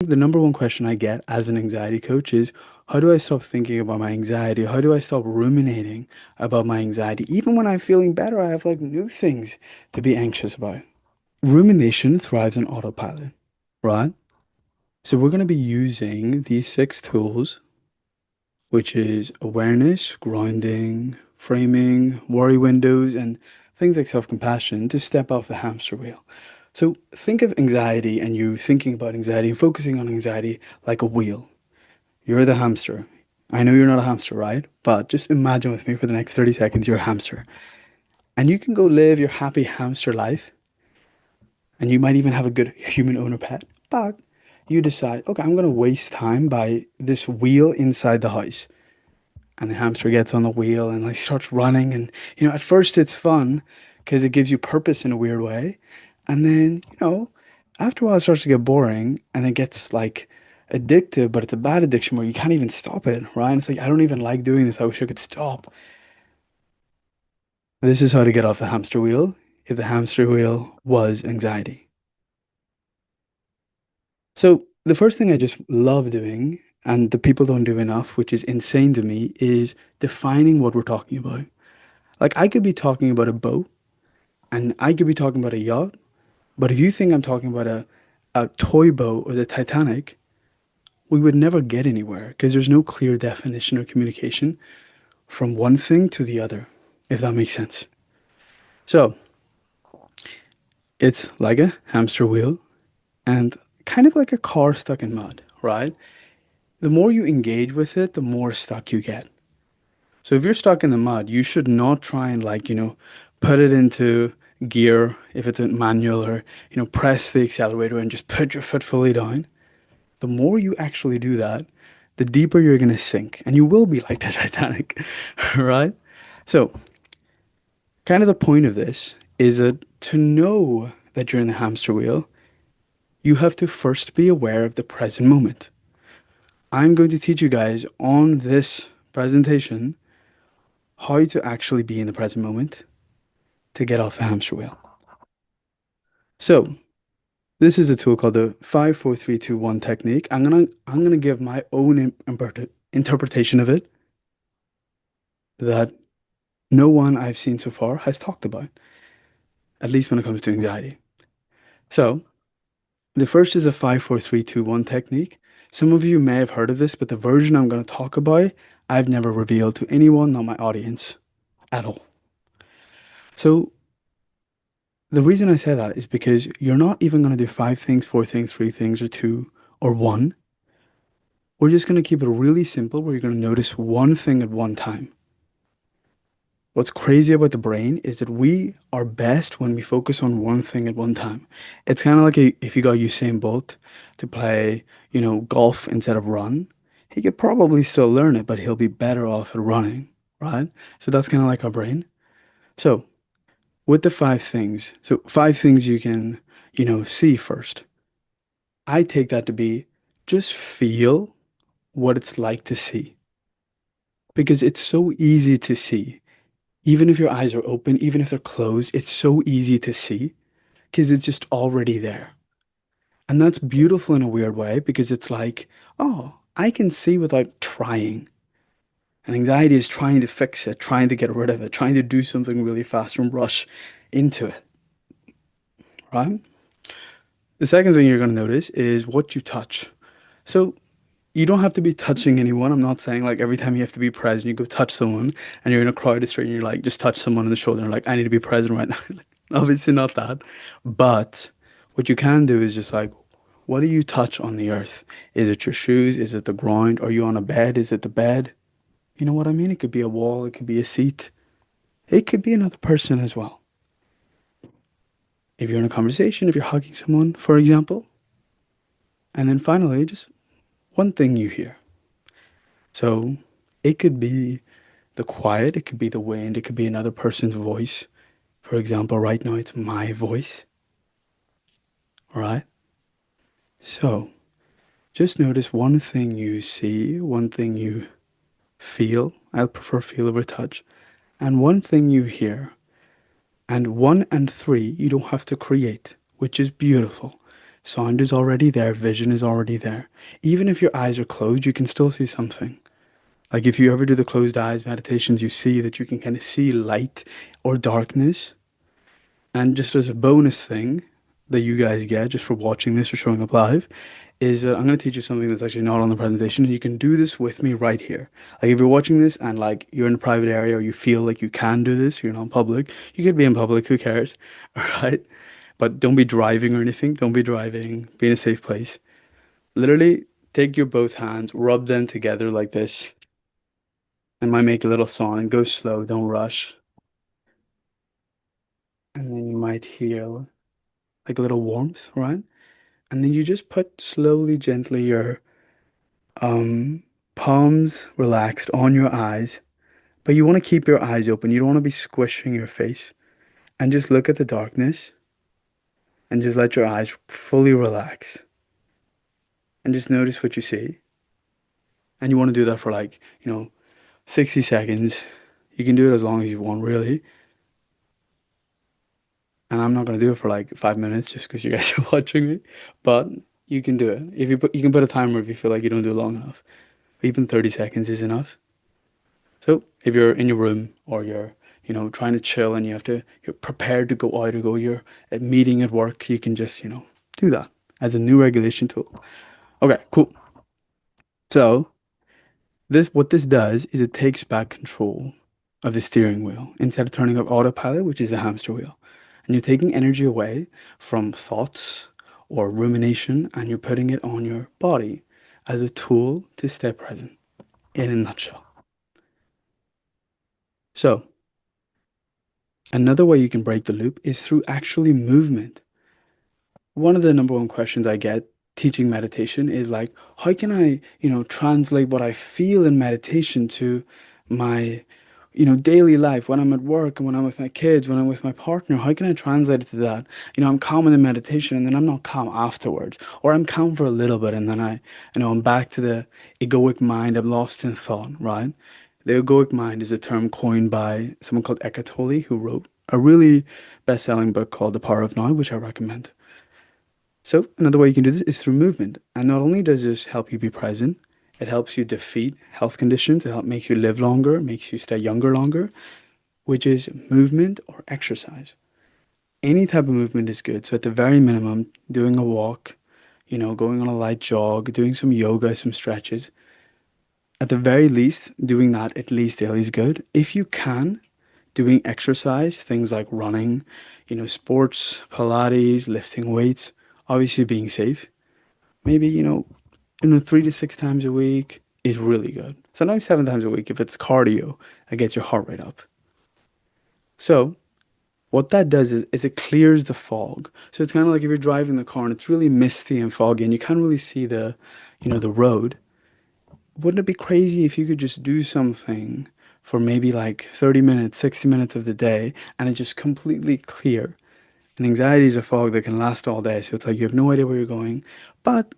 the number one question I get as an anxiety coach is, how do I stop thinking about my anxiety? How do I stop ruminating about my anxiety? Even when I'm feeling better, I have like new things to be anxious about. Rumination thrives on autopilot, right? So we're going to be using these six tools, which is awareness, grounding, framing, worry windows, and things like self-compassion to step off the hamster wheel. So think of anxiety and you thinking about anxiety and focusing on anxiety like a wheel. You're the hamster. I know you're not a hamster, right? But just imagine with me for the next 30 seconds you're a hamster. And you can go live your happy hamster life, and you might even have a good human owner pet. But you decide, okay, I'm going to waste time by this wheel inside the house. And the hamster gets on the wheel and like starts running. And, at first it's fun because it gives you purpose in a weird way. And then, after a while it starts to get boring and it gets like addictive, but it's a bad addiction where you can't even stop it, right? And it's like, I don't even like doing this. I wish I could stop. This is how to get off the hamster wheel if the hamster wheel was anxiety. So the first thing I just love doing, and the people don't do enough, which is insane to me, is defining what we're talking about. Like I could be talking about a boat and I could be talking about a yacht, but if you think I'm talking about a toy boat or the Titanic, we would never get anywhere because there's no clear definition or communication from one thing to the other, if that makes sense. So it's like a hamster wheel and kind of like a car stuck in mud, right? The more you engage with it, the more stuck you get. So if you're stuck in the mud, you should not try and put it into gear if it's a manual or, press the accelerator and just put your foot fully down. The more you actually do that, the deeper you're going to sink and you will be like the Titanic, right? So kind of the point of this is that to know that you're in the hamster wheel, you have to first be aware of the present moment. I'm going to teach you guys on this presentation how to actually be in the present moment to get off the hamster wheel. So, this is a tool called the 5 4 3 2 1 technique. I'm gonna give my own interpretation of it that no one I've seen so far has talked about, at least when it comes to anxiety. So, the first is a 5 4 3 2 1 technique. Some of you may have heard of this, but the version I'm going to talk about, I've never revealed to anyone, not my audience, at all. So, the reason I say that is because you're not even going to do five things, four things, three things, or two, or one. We're just going to keep it really simple where you're going to notice one thing at one time. What's crazy about the brain is that we are best when we focus on one thing at one time. It's kind of like if you got Usain Bolt to play, golf instead of run, he could probably still learn it, but he'll be better off at running, right? So that's kind of like our brain. So with the five things, so five things you can, see first. I take that to be just feel what it's like to see because it's so easy to see. Even if your eyes are open, even if they're closed, it's so easy to see because it's just already there. And that's beautiful in a weird way because it's like, oh, I can see without trying. And anxiety is trying to fix it, trying to get rid of it, trying to do something really fast and rush into it, right? The second thing you're going to notice is what you touch. So you don't have to be touching anyone. I'm not saying like every time you have to be present, you go touch someone and you're in a crowded street and you're like, just touch someone on the shoulder and like, I need to be present right now. Obviously not that. But what you can do is just like, what do you touch on the earth? Is it your shoes? Is it the ground? Are you on a bed? Is it the bed? You know what I mean? It could be a wall. It could be a seat. It could be another person as well. If you're in a conversation, if you're hugging someone, for example. And then finally, just one thing you hear. So it could be the quiet, it could be the wind, it could be another person's voice. For example, right now it's my voice, right? So just notice one thing you see, one thing you feel. I prefer feel over touch. And one thing you hear. And one and three, you don't have to create, which is beautiful. Sound is already there, vision is already there. Even if your eyes are closed, you can still see something. Like if you ever do the closed eyes meditations, you see that you can kind of see light or darkness. And just as a bonus thing that you guys get just for watching this or showing up live, is I'm going to teach you something that's actually not on the presentation. And you can do this with me right here. Like if you're watching this and like you're in a private area or you feel like you can do this, you're not in public, you could be in public, who cares? All right. But don't be driving or anything. Don't be driving. Be in a safe place. Literally take your both hands, rub them together like this. And might make a little sound and go slow, don't rush. And then you might hear like a little warmth, right? And then you just put slowly, gently your um palms relaxed on your eyes. But you want to keep your eyes open. You don't want to be squishing your face. And just look at the darkness and just let your eyes fully relax. And just notice what you see. And you want to do that for like, 60 seconds. You can do it as long as you want, really. And I'm not gonna do it for like 5 minutes just because you guys are watching me. But you can do it. If you can put a timer if you feel like you don't do it long enough. Even 30 seconds is enough. So if you're in your room or you're, trying to chill and you're prepared to go out or go you're at meeting at work, you can just, do that as a new regulation tool. Okay, cool. So this what this does is it takes back control of the steering wheel instead of turning off autopilot, which is the hamster wheel. And you're taking energy away from thoughts or rumination and you're putting it on your body as a tool to stay present in a nutshell. So, another way you can break the loop is through actually movement. One of the number one questions I get teaching meditation is like, how can I, translate what I feel in meditation to my, daily life when I'm at work and when I'm with my kids, when I'm with my partner? How can I translate it to that? I'm calm in the meditation and then I'm not calm afterwards, or I'm calm for a little bit and then I'm back to the egoic mind. I'm lost in thought, right? The egoic mind is a term coined by someone called Eckhart Tolle, who wrote a really best-selling book called The Power of Now, which I recommend. So another way you can do this is through movement. And not only does this help you be present, it helps you defeat health conditions. It helps makes you live longer, makes you stay younger longer, which is movement or exercise. Any type of movement is good. So at the very minimum, doing a walk, going on a light jog, doing some yoga, some stretches. At the very least, doing that at least daily is good. If you can, doing exercise, things like running, sports, Pilates, lifting weights, obviously being safe. Maybe, 3 to 6 times a week is really good. Sometimes 7 times a week if it's cardio that gets your heart rate up. So what that does is it clears the fog. So it's kind of like if you're driving the car and it's really misty and foggy and you can't really see the road. Wouldn't it be crazy if you could just do something for maybe like 30 minutes, 60 minutes of the day and it's just completely clear? And anxiety is a fog that can last all day. So it's like you have no idea where you're going. But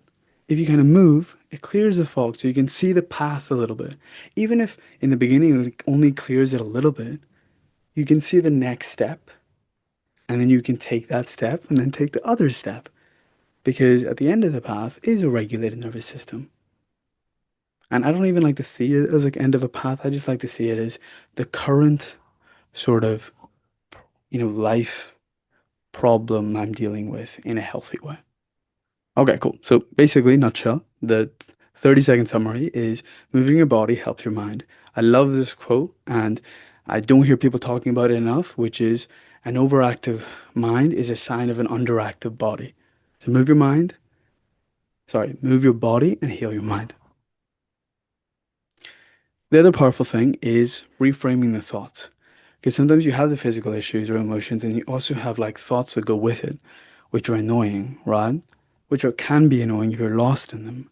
if you kind of move, it clears the fog so you can see the path a little bit. Even if in the beginning it only clears it a little bit, you can see the next step. And then you can take that step and then take the other step. Because at the end of the path is a regulated nervous system. And I don't even like to see it as like end of a path. I just like to see it as the current sort of, life problem I'm dealing with in a healthy way. Okay, cool. So basically, nutshell, the 30-second summary is moving your body helps your mind. I love this quote, and I don't hear people talking about it enough, which is an overactive mind is a sign of an underactive body. So move your body and heal your mind. The other powerful thing is reframing the thoughts. Because sometimes you have the physical issues or emotions, and you also have like thoughts that go with it, which are annoying, right? Can be annoying if you're lost in them.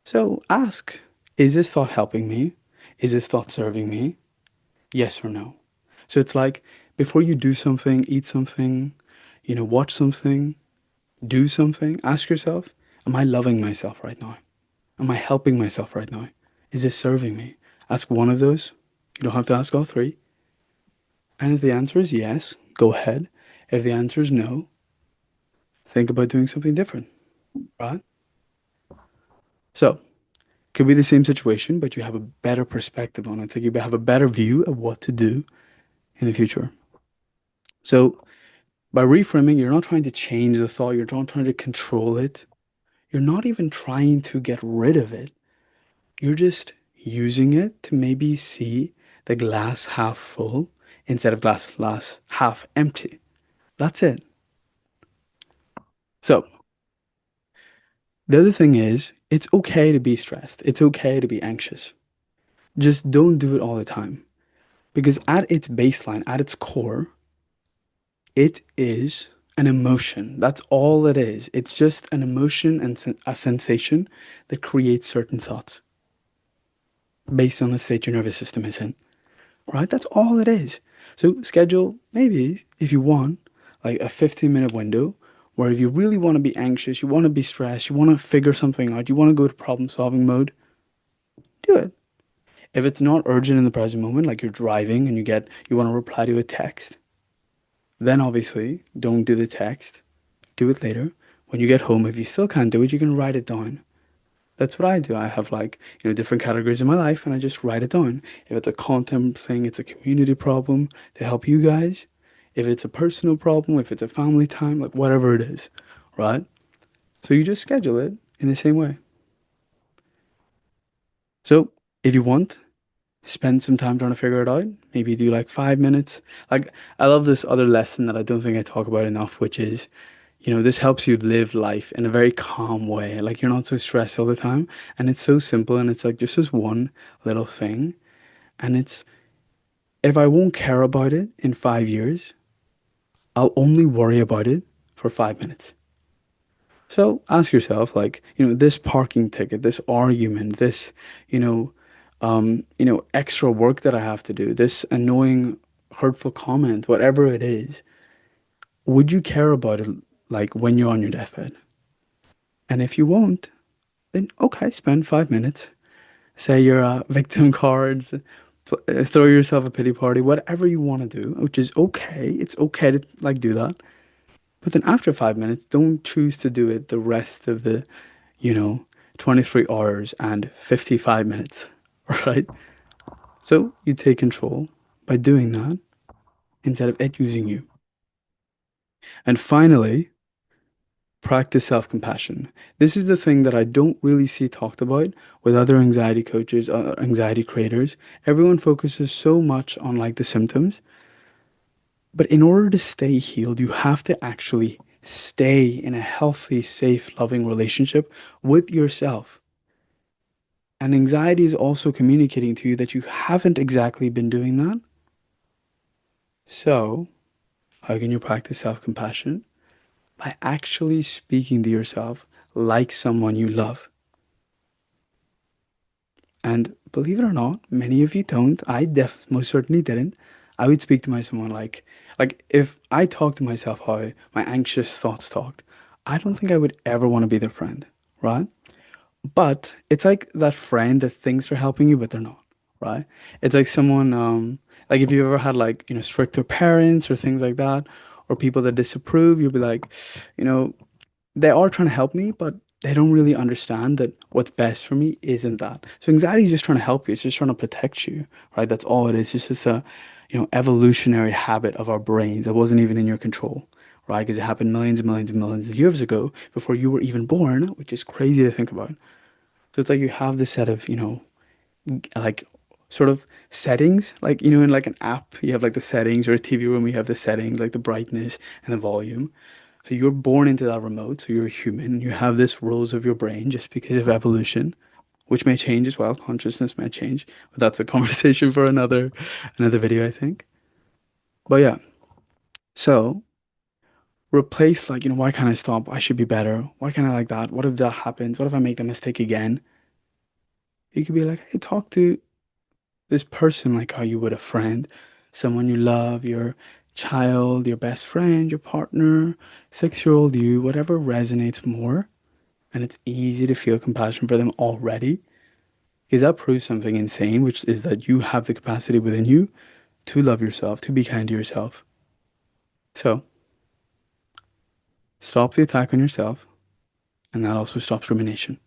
So ask, is this thought helping me? Is this thought serving me? Yes or no. So it's like before you do something, eat something, watch something, do something, ask yourself, am I loving myself right now? Am I helping myself right now? Is this serving me? Ask one of those. You don't have to ask all three. And if the answer is yes, go ahead. If the answer is no, think about doing something different, right? So, could be the same situation, but you have a better perspective on it. Like you have a better view of what to do in the future. So, by reframing, you're not trying to change the thought, you're not trying to control it. You're not even trying to get rid of it. You're just using it to maybe see the glass half full instead of glass half empty. That's it. So, the other thing is, it's okay to be stressed. It's okay to be anxious. Just don't do it all the time. Because at its baseline, at its core, it is an emotion. That's all it is. It's just an emotion and a sensation that creates certain thoughts based on the state your nervous system is in, right? That's all it is. So schedule maybe if you want like a 15-minute window where if you really want to be anxious, you want to be stressed, you want to figure something out, you want to go to problem solving mode, do it. If it's not urgent in the present moment, like you're driving and you want to reply to a text, then obviously don't do the text. Do it later. When you get home, if you still can't do it, you can write it down. That's what I do. I have like, different categories in my life and I just write it down. If it's a content thing, it's a community problem to help you guys. If it's a personal problem, if it's a family time, like whatever it is, right? So you just schedule it in the same way. So if you want, spend some time trying to figure it out. Maybe do like 5 minutes. Like I love this other lesson that I don't think I talk about enough, which is, this helps you live life in a very calm way. Like you're not so stressed all the time. And it's so simple and it's like just this one little thing. And it's if I won't care about it in 5 years, I'll only worry about it for 5 minutes. So ask yourself, like, this parking ticket, this argument, this, extra work that I have to do, this annoying, hurtful comment, whatever it is, would you care about it like when you're on your deathbed? And if you won't, then okay, spend 5 minutes. Say your victim cards, throw yourself a pity party, whatever you want to do, which is okay. It's okay to like do that. But then after 5 minutes, don't choose to do it the rest of the, you know, 23 hours and 55 minutes, right? So you take control by doing that instead of it using you. And finally, practice self-compassion. This is the thing that I don't really see talked about with other anxiety coaches, anxiety creators. Everyone focuses so much on like the symptoms, but in order to stay healed, you have to actually stay in a healthy, safe, loving relationship with yourself. And anxiety is also communicating to you that you haven't exactly been doing that. So, how can you practice self-compassion? By actually speaking to yourself like someone you love. And believe it or not, many of you don't. I most certainly didn't. I would speak to my someone like if I talked to myself how my anxious thoughts talked, I don't think I would ever want to be their friend, right? But it's like that friend that thinks they're helping you, but they're not, right? It's like someone, like if you ever had like, stricter parents or things like that, or people that disapprove, you'll be like, you know, they are trying to help me, but they don't really understand that what's best for me isn't that. So anxiety is just trying to help you. It's just trying to protect you, right? That's all it is. It's just a, evolutionary habit of our brains that wasn't even in your control, right? Because it happened millions and millions and millions of years ago before you were even born, which is crazy to think about. So it's like you have this set of, like sort of settings, like, in like an app, you have like the settings or a TV room, you have the settings, like the brightness and the volume. So you're born into that remote, so you're a human. You have this rules of your brain just because of evolution, which may change as well. Consciousness may change, but that's a conversation for another video, I think. But yeah, so replace like, why can't I stop? I should be better. Why can't I like that? What if that happens? What if I make the mistake again? You could be like, hey, talk to this person like how you would a friend, someone you love, your child, your best friend, your partner, 6-year-old you, whatever resonates more. And it's easy to feel compassion for them already because that proves something insane, which is that you have the capacity within you to love yourself, to be kind to yourself. So Stop the attack on yourself, and that also stops rumination.